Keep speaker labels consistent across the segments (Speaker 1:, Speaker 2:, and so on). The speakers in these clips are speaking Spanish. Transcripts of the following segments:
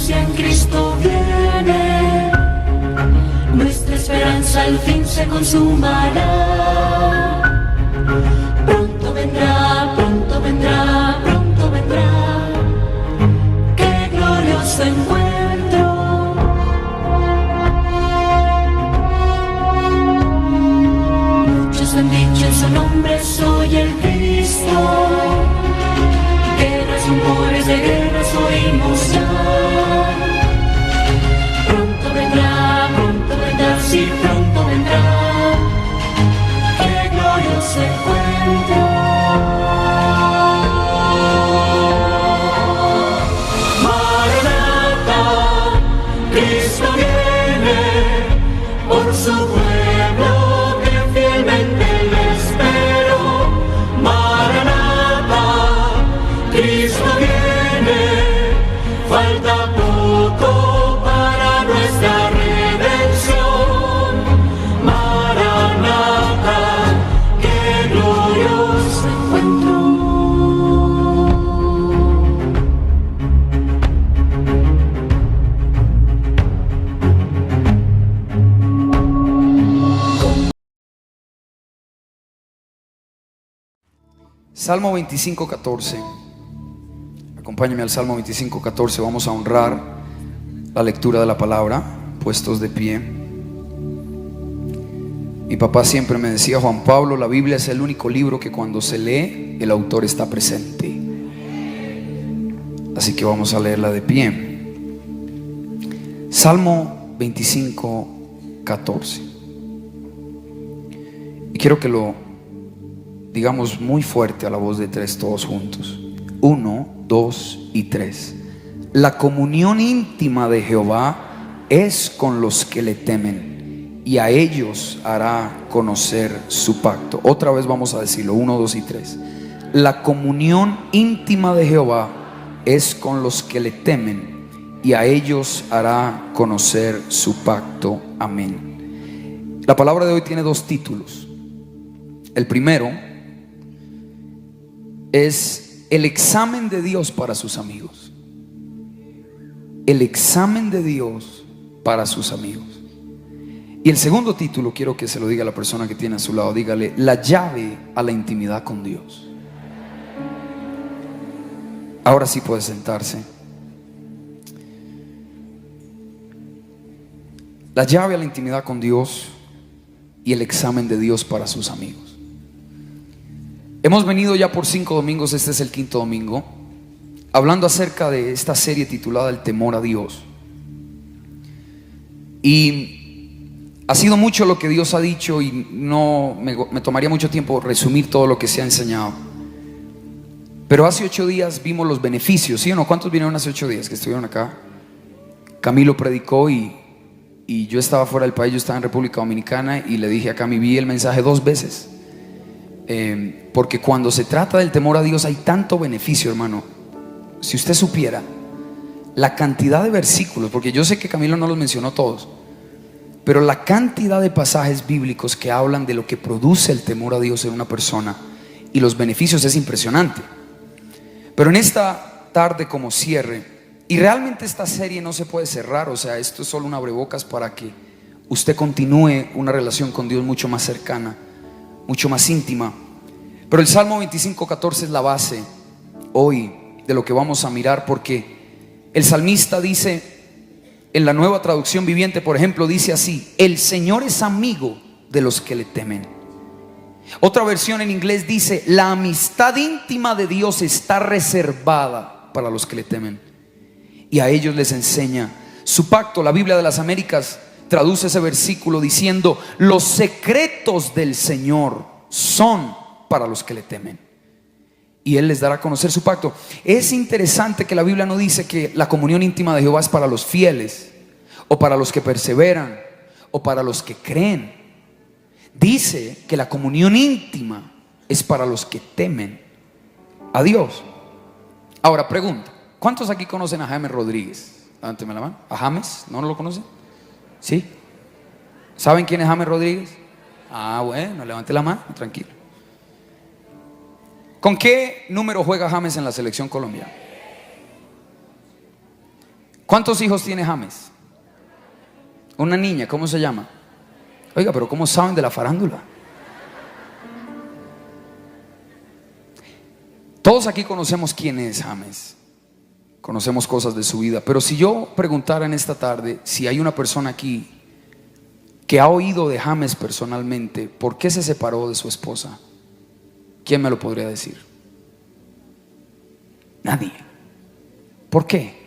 Speaker 1: anuncia en Cristo viene, nuestra esperanza al fin se consumará. Pronto vendrá, pronto vendrá, pronto vendrá. Qué glorioso encuentro. Muchos han dicho en su nombre soy el Cristo. Guerras, rumores de guerras oímos ya. Pronto vendrá, sí, pronto vendrá. Qué glorioso encuentro. Maranatha, Cristo viene por su pueblo que fielmente le espero. Maranatha, Cristo viene, falta poco para nuestra redención. Maranatha, qué glorioso encuentro.
Speaker 2: Salmo 25:14. Acompáñame al Salmo 25:14. Vamos a honrar la lectura de la palabra, puestos de pie. Mi papá siempre me decía: Juan Pablo, la Biblia es el único libro que cuando se lee el autor está presente. Así que vamos a leerla de pie. Salmo 25:14. Y quiero que lo digamos muy fuerte a la voz de tres, todos juntos. 1, 2 y 3. La comunión íntima de Jehová es con los que le temen, y a ellos hará conocer su pacto. Otra vez vamos a decirlo: 1, 2 y 3. La comunión íntima de Jehová es con los que le temen, y a ellos hará conocer su pacto. Amén. La palabra de hoy tiene dos títulos. El primero es el examen de Dios para sus amigos. El examen de Dios para sus amigos. Y el segundo título, quiero que se lo diga a la persona que tiene a su lado. Dígale: la llave a la intimidad con Dios. Ahora sí puede sentarse. La llave a la intimidad con Dios y el examen de Dios para sus amigos. Hemos venido ya por 5 domingos, este es el 5.º domingo, hablando acerca de esta serie titulada El temor a Dios. Y ha sido mucho lo que Dios ha dicho y no me tomaría mucho tiempo resumir todo lo que se ha enseñado. Pero hace 8 días vimos los beneficios, ¿sí o no? ¿Cuántos vinieron hace 8 días que estuvieron acá? Camilo predicó y yo estaba fuera del país, yo estaba en República Dominicana, y le dije a Cami, vi el mensaje 2 veces. Porque cuando se trata del temor a Dios hay tanto beneficio, hermano. Si usted supiera la cantidad de versículos, porque yo sé que Camilo no los mencionó todos, pero la cantidad de pasajes bíblicos que hablan de lo que produce el temor a Dios en una persona y los beneficios es impresionante. Pero en esta tarde, como cierre, y realmente esta serie no se puede cerrar, o sea, esto es solo un abrebocas para que usted continúe una relación con Dios mucho más cercana, mucho más íntima. Pero el Salmo 25:14 es la base hoy de lo que vamos a mirar, porque el salmista dice, en la Nueva Traducción Viviente, por ejemplo, dice así: el Señor es amigo de los que le temen. Otra versión en inglés dice: la amistad íntima de Dios está reservada para los que le temen, y a ellos les enseña su pacto. La Biblia de las Américas traduce ese versículo diciendo: los secretos del Señor son para los que le temen, y Él les dará a conocer su pacto. Es interesante que la Biblia no dice que la comunión íntima de Jehová es para los fieles, o para los que perseveran, o para los que creen. Dice que la comunión íntima es para los que temen a Dios. Ahora pregunta: ¿cuántos aquí conocen a James Rodríguez? Levánteme la mano. ¿A James? ¿No lo conocen? ¿Sí? ¿Saben quién es James Rodríguez? Ah, bueno, levante la mano, tranquilo. ¿Con qué número juega James en la selección Colombia? ¿Cuántos hijos tiene James? Una niña, ¿cómo se llama? Oiga, pero ¿cómo saben de la farándula? Todos aquí conocemos quién es James. Conocemos cosas de su vida. Pero si yo preguntara en esta tarde si hay una persona aquí que ha oído de James personalmente, ¿por qué se separó de su esposa? ¿Quién me lo podría decir? Nadie. ¿Por qué?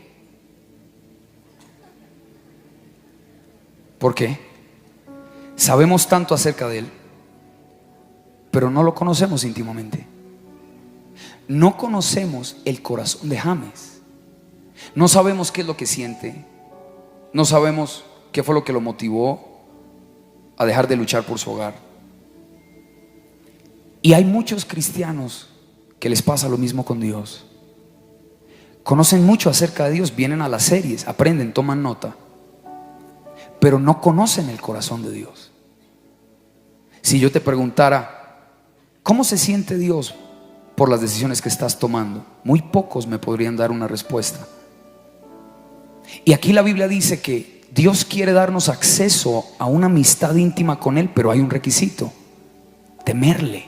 Speaker 2: ¿Por qué? Sabemos tanto acerca de él, pero no lo conocemos íntimamente. No conocemos el corazón de James. No sabemos qué es lo que siente. No sabemos qué fue lo que lo motivó a dejar de luchar por su hogar. Y hay muchos cristianos que les pasa lo mismo con Dios. Conocen mucho acerca de Dios, vienen a las series, aprenden, toman nota, pero no conocen el corazón de Dios. Si yo te preguntara, ¿cómo se siente Dios por las decisiones que estás tomando? Muy pocos me podrían dar una respuesta. Y aquí la Biblia dice que Dios quiere darnos acceso a una amistad íntima con Él, pero hay un requisito: temerle.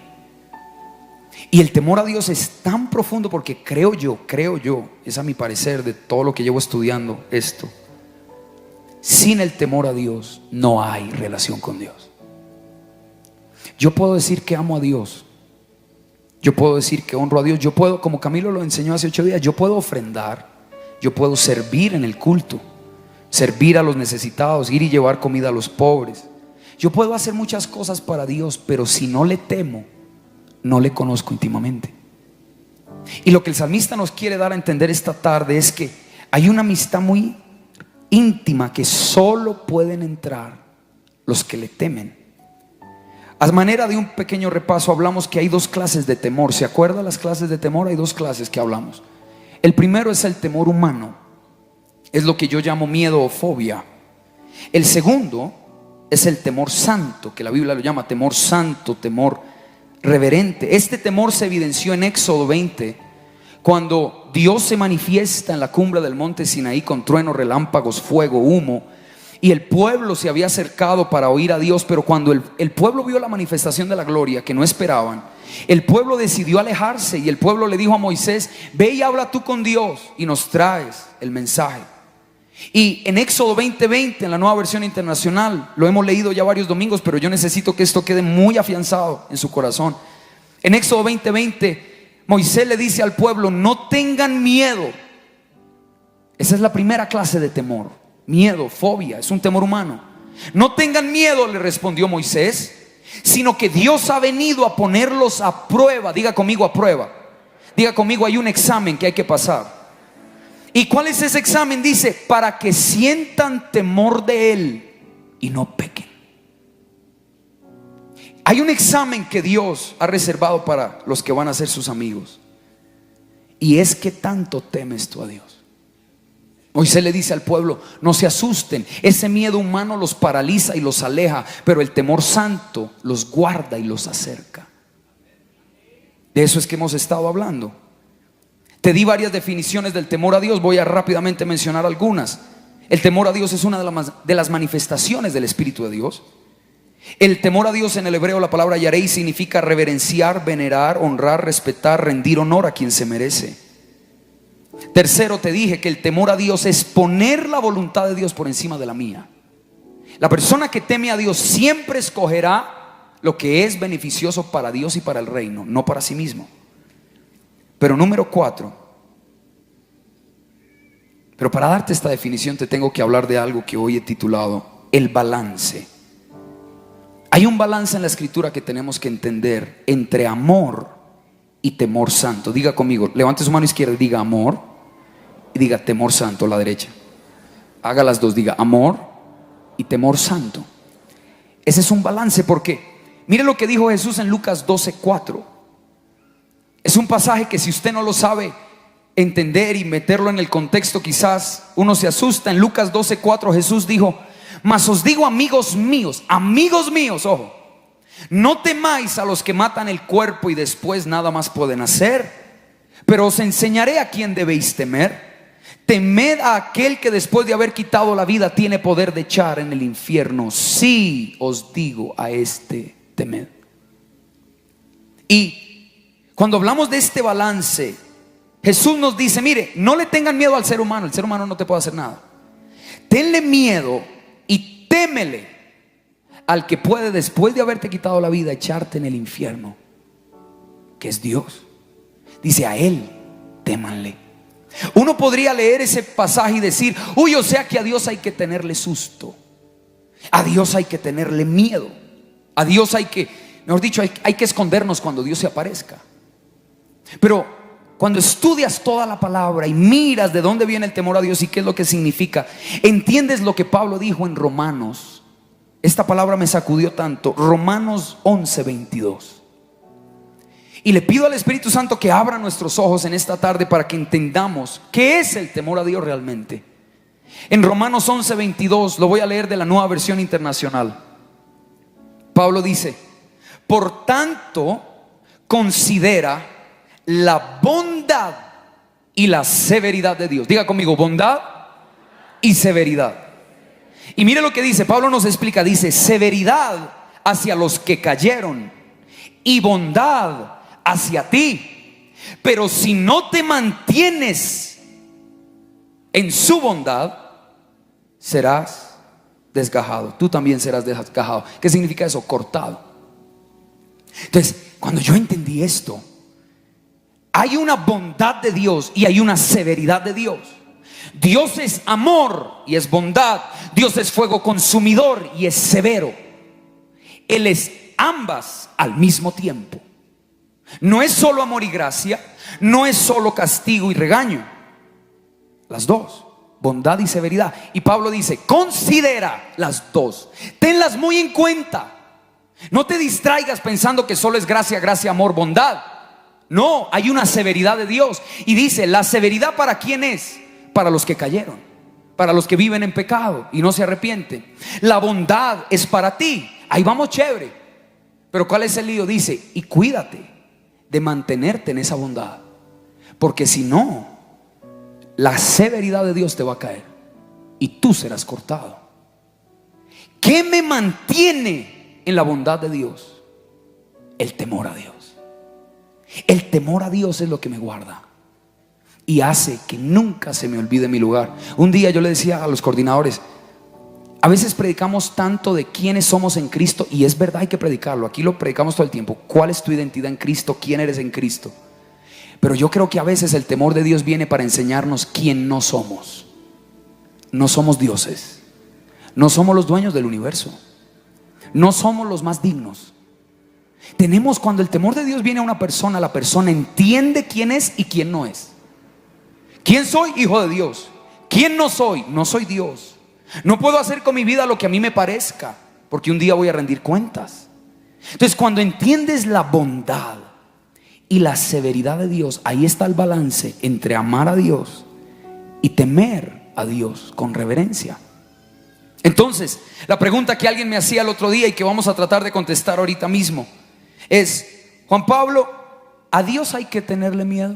Speaker 2: Y el temor a Dios es tan profundo porque creo yo, es a mi parecer de todo lo que llevo estudiando esto, sin el temor a Dios no hay relación con Dios. Yo puedo decir que amo a Dios, yo puedo decir que honro a Dios, yo puedo, como Camilo lo enseñó hace 8 días, yo puedo ofrendar, yo puedo servir en el culto, servir a los necesitados, ir y llevar comida a los pobres. Yo puedo hacer muchas cosas para Dios, pero si no le temo, no le conozco íntimamente. Y lo que el salmista nos quiere dar a entender esta tarde es que hay una amistad muy íntima que solo pueden entrar los que le temen. A manera de un pequeño repaso, hablamos que hay 2 clases de temor. ¿Se acuerdan las clases de temor? Hay 2 clases que hablamos. El primero es el temor humano, es lo que yo llamo miedo o fobia. El segundo es el temor santo, que la Biblia lo llama temor santo, temor reverente. Este temor se evidenció en Éxodo 20, cuando Dios se manifiesta en la cumbre del monte Sinaí con truenos, relámpagos, fuego, humo, y el pueblo se había acercado para oír a Dios. Pero cuando el pueblo vio la manifestación de la gloria que no esperaban, el pueblo decidió alejarse, y el pueblo le dijo a Moisés: ve y habla tú con Dios y nos traes el mensaje. Y en Éxodo 20:20, en la Nueva Versión Internacional, lo hemos leído ya varios domingos, pero yo necesito que esto quede muy afianzado en su corazón. En Éxodo 20:20, Moisés le dice al pueblo: no tengan miedo. Esa es la primera clase de temor. Miedo, fobia, es un temor humano. No tengan miedo, le respondió Moisés, sino que Dios ha venido a ponerlos a prueba. Diga conmigo, a prueba. Diga conmigo, hay un examen que hay que pasar. ¿Y cuál es ese examen? Dice: para que sientan temor de Él y no pequen. Hay un examen que Dios ha reservado para los que van a ser sus amigos, y es: ¿qué tanto temes tú a Dios? Moisés le dice al pueblo: no se asusten, ese miedo humano los paraliza y los aleja, pero el temor santo los guarda y los acerca. De eso es que hemos estado hablando. Te di varias definiciones del temor a Dios, voy a rápidamente mencionar algunas. El temor a Dios es una de las manifestaciones del Espíritu de Dios. El temor a Dios, en el hebreo la palabra yarei, significa reverenciar, venerar, honrar, respetar, rendir honor a quien se merece. Tercero, te dije que el temor a Dios es poner la voluntad de Dios por encima de la mía. La persona que teme a Dios siempre escogerá lo que es beneficioso para Dios y para el reino, no para sí mismo. Pero número 4, pero para darte esta definición te tengo que hablar de algo que hoy he titulado el balance. Hay un balance en la Escritura que tenemos que entender entre amor y temor santo. Diga conmigo, levante su mano izquierda y diga amor, y diga temor santo, la derecha. Haga las dos, diga amor y temor santo. Ese es un balance, porque mire lo que dijo Jesús en Lucas 12:4. Es un pasaje que si usted no lo sabe entender y meterlo en el contexto, quizás uno se asusta. En Lucas 12:4 Jesús dijo: mas os digo, amigos míos, ojo, no temáis a los que matan el cuerpo y después nada más pueden hacer, pero os enseñaré a quién debéis temer. Temed a aquel que después de haber quitado la vida tiene poder de echar en el infierno. Sí os digo, a este temed. Y cuando hablamos de este balance, Jesús nos dice, mire, no le tengan miedo al ser humano. El ser humano no te puede hacer nada. Tenle miedo y témele al que puede, después de haberte quitado la vida, echarte en el infierno, que es Dios. Dice, a Él témanle. Uno podría leer ese pasaje y decir, uy, o sea que a Dios hay que tenerle susto, a Dios hay que tenerle miedo, a Dios hay que, mejor dicho, hay que escondernos cuando Dios se aparezca. Pero cuando estudias toda la palabra y miras de dónde viene el temor a Dios y qué es lo que significa, entiendes lo que Pablo dijo en Romanos. Esta palabra me sacudió tanto. Romanos 11:22. Y le pido al Espíritu Santo que abra nuestros ojos en esta tarde para que entendamos qué es el temor a Dios realmente. En Romanos 11:22, lo voy a leer de la Nueva Versión Internacional. Pablo dice, por tanto, considera la bondad y la severidad de Dios. Diga conmigo, bondad y severidad. Y mire lo que dice, Pablo nos explica, dice, severidad hacia los que cayeron y bondad hacia ti. Pero si no te mantienes en su bondad, serás desgajado. Tú también serás desgajado. ¿Qué significa eso? Cortado. Entonces, cuando yo entendí esto, hay una bondad de Dios y hay una severidad de Dios. Dios es amor y es bondad. Dios es fuego consumidor y es severo. Él es ambas al mismo tiempo. No es solo amor y gracia, no es solo castigo y regaño. Las dos, bondad y severidad. Y Pablo dice, considera las dos, tenlas muy en cuenta. No te distraigas pensando que solo es gracia, gracia, amor, bondad. No, hay una severidad de Dios. Y dice, la severidad ¿para quién es? Para los que cayeron, para los que viven en pecado y no se arrepienten. La bondad es para ti. Ahí vamos chévere. Pero ¿cuál es el lío? Dice, y cuídate de mantenerte en esa bondad, porque si no, la severidad de Dios te va a caer y tú serás cortado. ¿Qué me mantiene en la bondad de Dios? El temor a Dios. El temor a Dios es lo que me guarda y hace que nunca se me olvide mi lugar. Un día yo le decía a los coordinadores, a veces predicamos tanto de quiénes somos en Cristo, y es verdad, hay que predicarlo. Aquí lo predicamos todo el tiempo. ¿Cuál es tu identidad en Cristo? ¿Quién eres en Cristo? Pero yo creo que a veces el temor de Dios viene para enseñarnos quién no somos. No somos dioses. No somos los dueños del universo. No somos los más dignos. Tenemos, cuando el temor de Dios viene a una persona, la persona entiende quién es y quién no es. ¿Quién soy? Hijo de Dios. ¿Quién no soy? No soy Dios. No puedo hacer con mi vida lo que a mí me parezca, porque un día voy a rendir cuentas. Entonces, cuando entiendes la bondad y la severidad de Dios, ahí está el balance entre amar a Dios y temer a Dios con reverencia. Entonces, la pregunta que alguien me hacía el otro día y que vamos a tratar de contestar ahorita mismo es, Juan Pablo, ¿a Dios hay que tenerle miedo?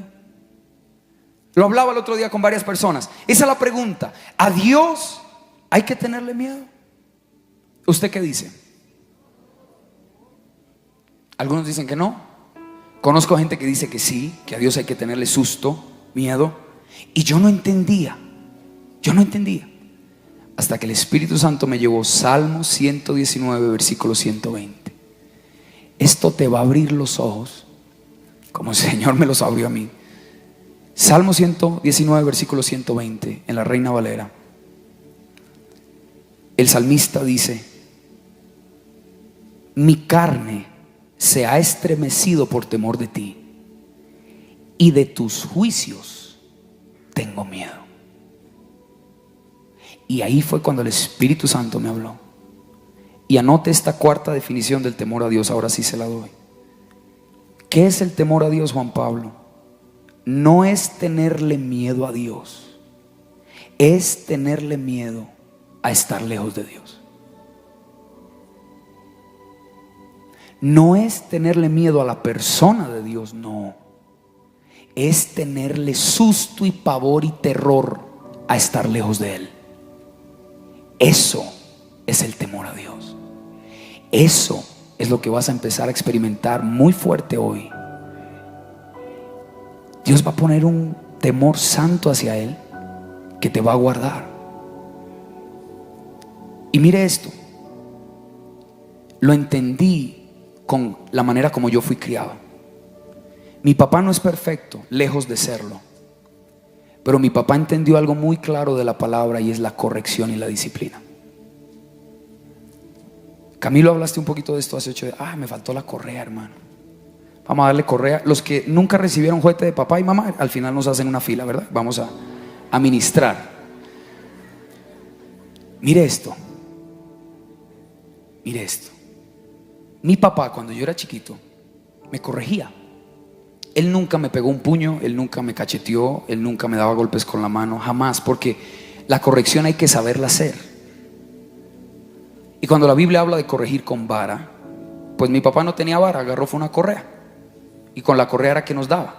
Speaker 2: Lo hablaba el otro día con varias personas. Esa es la pregunta. ¿A Dios hay que tenerle miedo? ¿Usted qué dice? Algunos dicen que no. Conozco gente que dice que sí, que a Dios hay que tenerle susto, miedo. Y yo no entendía. Hasta que el Espíritu Santo me llevó Salmo 119, versículo 120. Esto te va a abrir los ojos, como el Señor me los abrió a mí. Salmo 119, versículo 120, en la Reina Valera. El salmista dice, mi carne se ha estremecido por temor de ti, y de tus juicios tengo miedo. Y ahí fue cuando el Espíritu Santo me habló. Y anote esta cuarta definición del temor a Dios, ahora sí se la doy. ¿Qué es el temor a Dios, Juan Pablo? No es tenerle miedo a Dios, es tenerle miedo a estar lejos de Dios. No es tenerle miedo a la persona de Dios, no. Es tenerle susto y pavor y terror a estar lejos de Él. Eso es el temor a Dios. Eso es lo que vas a empezar a experimentar muy fuerte hoy. Dios va a poner un temor santo hacia Él que te va a guardar. Y mire esto, lo entendí con la manera como yo fui criado. Mi papá no es perfecto, lejos de serlo, pero mi papá entendió algo muy claro de la palabra, y es la corrección y la disciplina. Camilo, hablaste un poquito de esto hace 8 días. Me faltó la correa, hermano. Vamos a darle correa. Los que nunca recibieron juguete de papá y mamá, al final nos hacen una fila, ¿verdad? Vamos a ministrar. Mire esto. Mire esto. Mi papá, cuando yo era chiquito, me corregía. Él nunca me pegó un puño, él nunca me cacheteó, él nunca me daba golpes con la mano, jamás, porque la corrección hay que saberla hacer. Y cuando la Biblia habla de corregir con vara, pues mi papá no tenía vara, agarró fue una correa, y con la correa era que nos daba.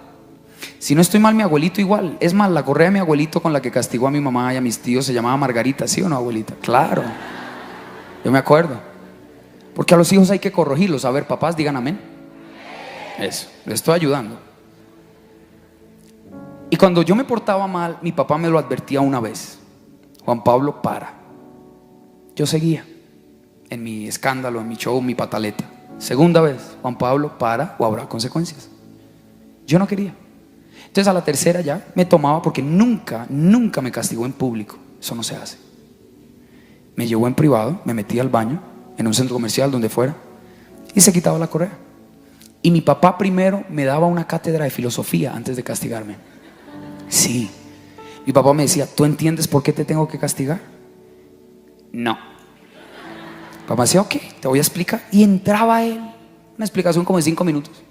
Speaker 2: Si no estoy mal, mi abuelito igual. Es más, la correa de mi abuelito con la que castigó a mi mamá y a mis tíos se llamaba Margarita. ¿Sí o no, abuelita? Claro, yo me acuerdo. Porque a los hijos hay que corregirlos. A ver, papás, digan amén. Eso, les estoy ayudando. Y cuando yo me portaba mal, mi papá me lo advertía una vez: Juan Pablo, para. Yo seguía en mi escándalo, en mi show, mi pataleta. Segunda vez: Juan Pablo, para, o habrá consecuencias. Yo no quería. Entonces a la tercera ya me tomaba, porque nunca me castigó en público. Eso no se hace. Me llevó en privado, me metí al baño, en un centro comercial, donde fuera, y se quitaba la correa. Y mi papá primero me daba una cátedra de filosofía antes de castigarme. Sí. Mi papá me decía: ¿tú entiendes por qué te tengo que castigar? No. Papá decía: ok, te voy a explicar. Y entraba él, una explicación como de 5 minutos.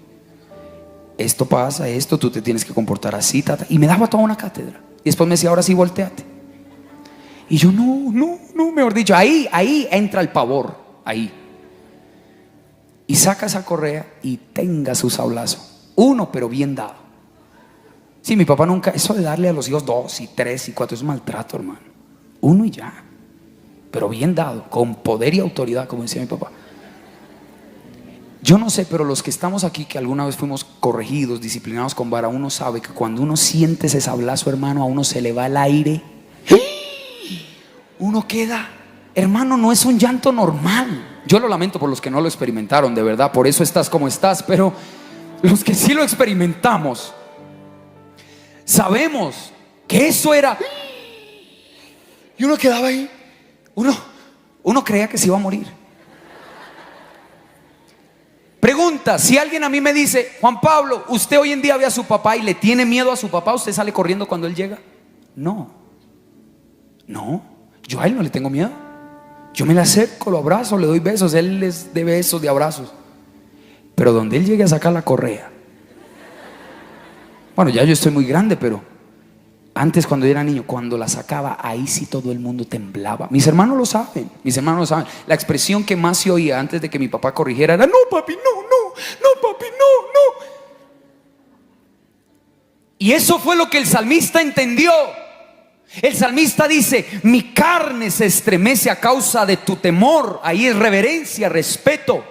Speaker 2: Esto pasa, esto, tú te tienes que comportar así, tata. Y me daba toda una cátedra. Y después me decía: ahora sí, volteate. Y yo no, mejor dicho, ahí entra el pavor, ahí. Y saca esa correa y tenga su sablazo. Uno, pero bien dado. Sí, mi papá nunca, eso de darle a los hijos 2 y 3 y 4 es maltrato, hermano. Uno y ya, pero bien dado, con poder y autoridad, como decía mi papá. Yo no sé, pero los que estamos aquí, que alguna vez fuimos corregidos, disciplinados con vara, uno sabe que cuando uno siente ese sablazo, hermano, a uno se le va el aire. Uno queda, hermano, no es un llanto normal. Yo lo lamento por los que no lo experimentaron, de verdad, por eso estás como estás. Pero los que sí lo experimentamos, sabemos que eso era. Y uno quedaba ahí. Uno creía que se iba a morir. Pregunta: si alguien a mí me dice: Juan Pablo, ¿usted hoy en día ve a su papá y le tiene miedo a su papá? ¿Usted sale corriendo cuando él llega? No, yo a él no le tengo miedo. Yo me le acerco, lo abrazo, le doy besos. Él les dé besos, de abrazos. Pero donde él llegue a sacar la correa, bueno, ya yo estoy muy grande, pero antes, cuando yo era niño, cuando la sacaba, ahí sí todo el mundo temblaba. Mis hermanos lo saben. La expresión que más se oía antes de que mi papá corrigiera era: no, papi, no, papi, no. Y eso fue lo que el salmista entendió. El salmista dice: mi carne se estremece a causa de tu temor. Ahí es reverencia, respeto.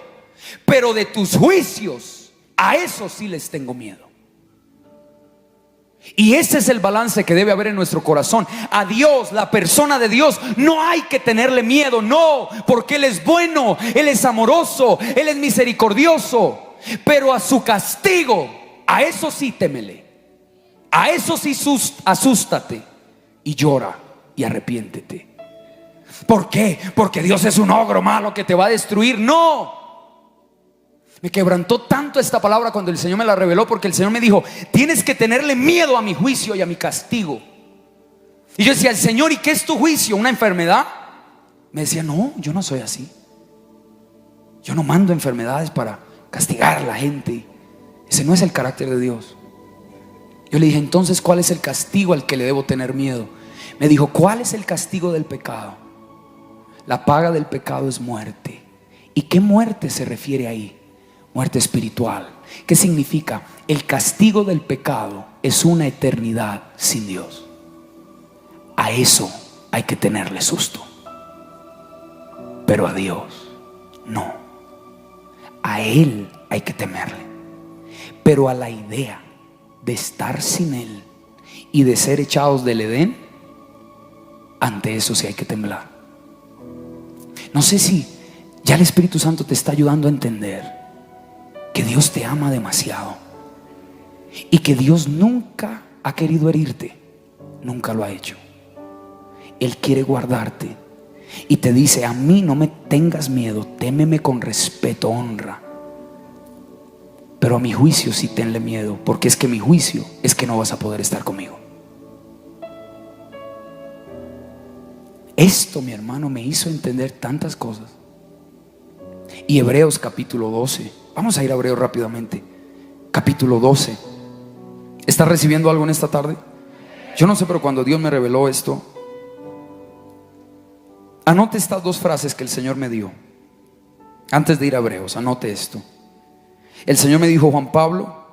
Speaker 2: Pero de tus juicios, a eso sí les tengo miedo. Y ese es el balance que debe haber en nuestro corazón. A Dios, la persona de Dios, no hay que tenerle miedo. No, porque Él es bueno, Él es amoroso, Él es misericordioso. Pero a su castigo, a eso sí témele. A eso sí asústate y llora y arrepiéntete. ¿Por qué? Porque Dios es un ogro malo que te va a destruir. No. Me quebrantó tanto esta palabra cuando el Señor me la reveló, porque el Señor me dijo: tienes que tenerle miedo a mi juicio y a mi castigo. Y yo decía: el Señor, ¿y qué es tu juicio? ¿Una enfermedad? Me decía: no, yo no soy así. Yo no mando enfermedades para castigar a la gente. Ese no es el carácter de Dios. Yo le dije: entonces, ¿cuál es el castigo al que le debo tener miedo? Me dijo: ¿cuál es el castigo del pecado? La paga del pecado es muerte. ¿Y qué muerte se refiere ahí? Muerte espiritual. ¿Qué significa? El castigo del pecado es una eternidad sin Dios. a eso hay que tenerle susto. Pero a Dios no. A Él hay que temerle. Pero a la idea de estar sin Él y de ser echados del Edén, ante eso sí hay que temblar. No sé si ya el Espíritu Santo te está ayudando a entender que Dios te ama demasiado y que Dios nunca ha querido herirte, nunca lo ha hecho. Él quiere guardarte y te dice: a mí no me tengas miedo, témeme con respeto, honra, pero a mi juicio sí tenle miedo, porque es que mi juicio es que no vas a poder estar conmigo. Esto, mi hermano, me hizo entender tantas cosas. Y Hebreos capítulo 12, vamos a ir a Hebreos rápidamente. Capítulo 12. ¿Estás recibiendo algo en esta tarde? Yo no sé, pero cuando Dios me reveló esto, anote estas dos frases que el Señor me dio. Antes de ir a Hebreos, anote esto. El Señor me dijo: Juan Pablo,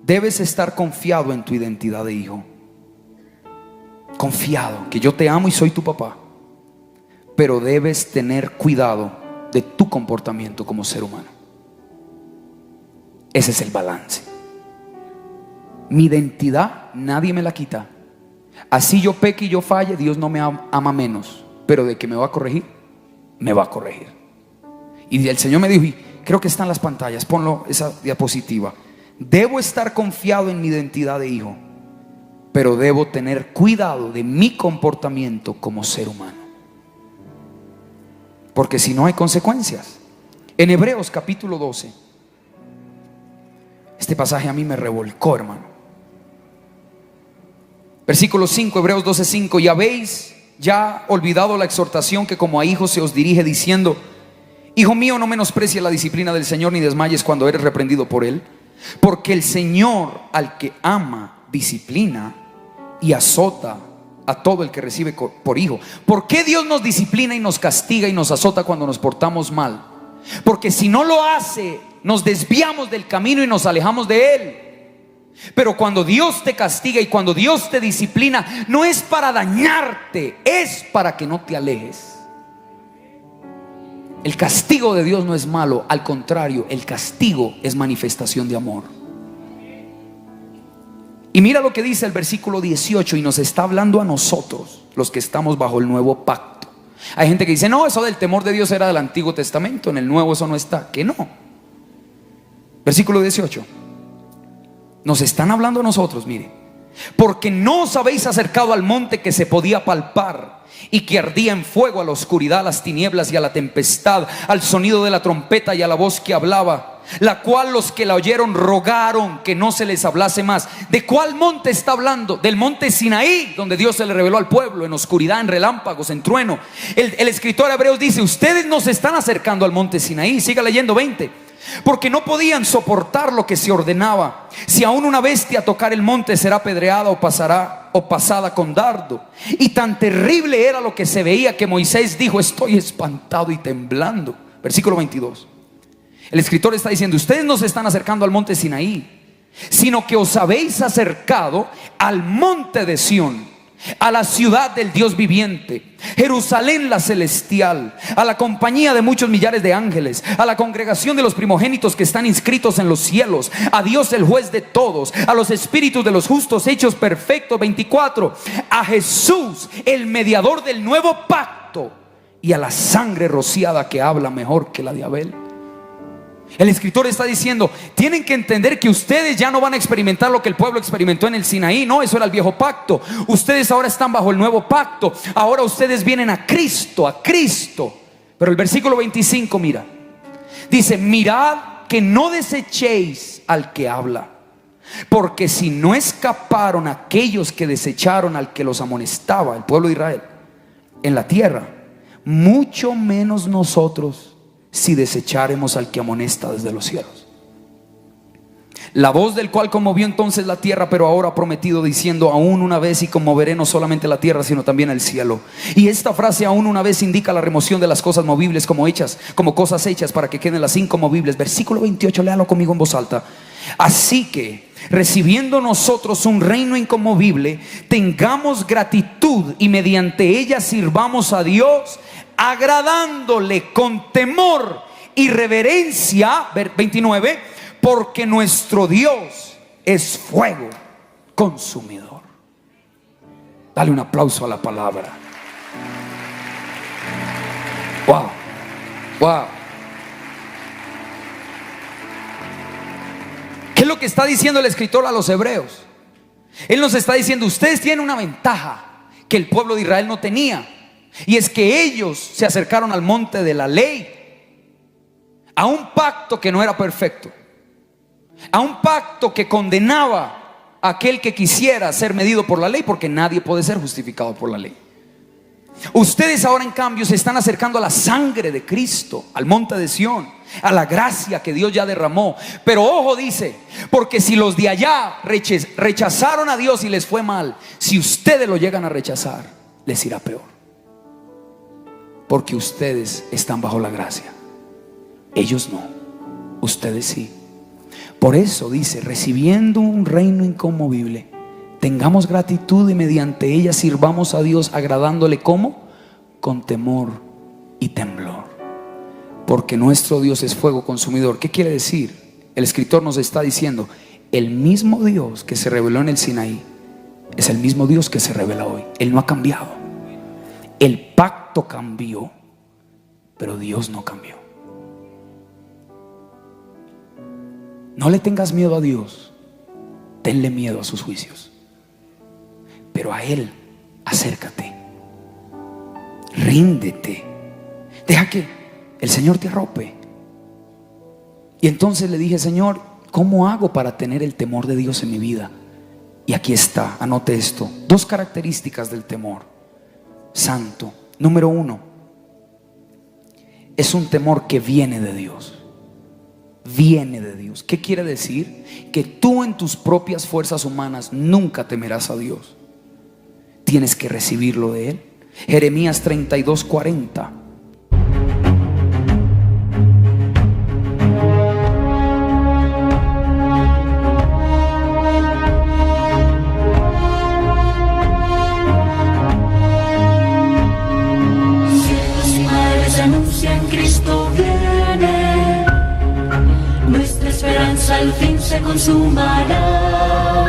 Speaker 2: debes estar confiado en tu identidad de hijo. Confiado, que yo te amo y soy tu papá. Pero debes tener cuidado de tu comportamiento como ser humano. Ese es el balance. Mi identidad nadie me la quita. Así yo peque y yo falle, Dios no me ama menos. Pero de que me va a corregir, me va a corregir. Y el Señor me dijo, y creo que está en las pantallas, ponlo esa diapositiva: debo estar confiado en mi identidad de hijo, pero debo tener cuidado de mi comportamiento como ser humano, porque si no hay consecuencias. En Hebreos capítulo 12, este pasaje a mí me revolcó, hermano. Versículo 5, Hebreos 12:5: y habéis ya olvidado la exhortación que como a hijos se os dirige, diciendo: hijo mío, no menosprecies la disciplina del Señor, ni desmayes cuando eres reprendido por Él, porque el Señor al que ama disciplina y azota a todo el que recibe por hijo. ¿Por qué Dios nos disciplina y nos castiga y nos azota cuando nos portamos mal? Porque si no lo hace, nos desviamos del camino y nos alejamos de Él. Pero cuando Dios te castiga y cuando Dios te disciplina, no es para dañarte, es para que no te alejes. El castigo de Dios no es malo, al contrario, el castigo es manifestación de amor. Y mira lo que dice el versículo 18, y nos está hablando a nosotros, los que estamos bajo el nuevo pacto. Hay gente que dice: no, eso del temor de Dios era del Antiguo Testamento, en el Nuevo eso no está. Que no. Versículo 18. Nos están hablando a nosotros, mire: porque no os habéis acercado al monte que se podía palpar y que ardía en fuego, a la oscuridad, a las tinieblas y a la tempestad, al sonido de la trompeta y a la voz que hablaba, la cual los que la oyeron rogaron que no se les hablase más. ¿De cuál monte está hablando? Del monte Sinaí, donde Dios se le reveló al pueblo en oscuridad, en relámpagos, en trueno. El escritor de Hebreos dice: ustedes no se están acercando al monte Sinaí. Siga leyendo 20: porque no podían soportar lo que se ordenaba. Si aún una bestia tocar el monte, será apedreada o pasada con dardo. Y tan terrible era lo que se veía que Moisés dijo: estoy espantado y temblando. Versículo 22. El escritor está diciendo: ustedes no se están acercando al monte Sinaí, sino que os habéis acercado al monte de Sión, a la ciudad del Dios viviente, Jerusalén la celestial, a la compañía de muchos millares de ángeles, a la congregación de los primogénitos que están inscritos en los cielos, a Dios el juez de todos, a los espíritus de los justos hechos perfectos. 24: a Jesús el mediador del nuevo pacto, y a la sangre rociada que habla mejor que la de Abel. El escritor está diciendo: tienen que entender que ustedes ya no van a experimentar lo que el pueblo experimentó en el Sinaí. No, eso era el viejo pacto. Ustedes ahora están bajo el nuevo pacto. Ahora ustedes vienen a Cristo, a Cristo. Pero el versículo 25, mira, dice: mirad que no desechéis al que habla, porque si no escaparon aquellos que desecharon al que los amonestaba, el pueblo de Israel, en la tierra, mucho menos nosotros, si desecháremos al que amonesta desde los cielos. La voz del cual conmovió entonces la tierra, pero ahora ha prometido diciendo: aún una vez y conmoveré no solamente la tierra, sino también el cielo. Y esta frase aún una vez indica la remoción de las cosas movibles como cosas hechas para que queden las inconmovibles. Versículo 28, léalo conmigo en voz alta. Así que, recibiendo nosotros un reino inconmovible, tengamos gratitud y mediante ella sirvamos a Dios, agradándole con temor y reverencia. 29, porque nuestro Dios es fuego consumidor. Dale un aplauso a la palabra. Wow, wow. ¿Qué es lo que está diciendo el escritor a los hebreos? Él nos está diciendo: ustedes tienen una ventaja que el pueblo de Israel no tenía, y es que ellos se acercaron al monte de la ley, a un pacto que no era perfecto, a un pacto que condenaba a aquel que quisiera ser medido por la ley, porque nadie puede ser justificado por la ley. Ustedes ahora en cambio se están acercando a la sangre de Cristo, al monte de Sión, a la gracia que Dios ya derramó. Pero ojo, dice, porque si los de allá rechazaron a Dios y les fue mal, si ustedes lo llegan a rechazar, les irá peor, porque ustedes están bajo la gracia, ellos no, ustedes sí. Por eso dice: recibiendo un reino inconmovible, tengamos gratitud y mediante ella sirvamos a Dios, agradándole ¿cómo? Con temor y temblor, porque nuestro Dios es fuego consumidor. ¿Qué quiere decir? El escritor nos está diciendo: el mismo Dios que se reveló en el Sinaí es el mismo Dios que se revela hoy. Él no ha cambiado. El pacto cambió, pero Dios no cambió. No le tengas miedo a Dios, tenle miedo a sus juicios. Pero a Él acércate, ríndete, deja que el Señor te arrope. Y entonces le dije: Señor, ¿cómo hago para tener el temor de Dios en mi vida? Y aquí está, anote esto: 2 características del temor santo. Número 1, es un temor que viene de Dios. Viene de Dios. ¿Qué quiere decir? Que tú en tus propias fuerzas humanas nunca temerás a Dios. Tienes que recibirlo de Él. Jeremías 32:40.
Speaker 1: Cielos y mares anuncian: Cristo viene, nuestra esperanza al fin se consumará.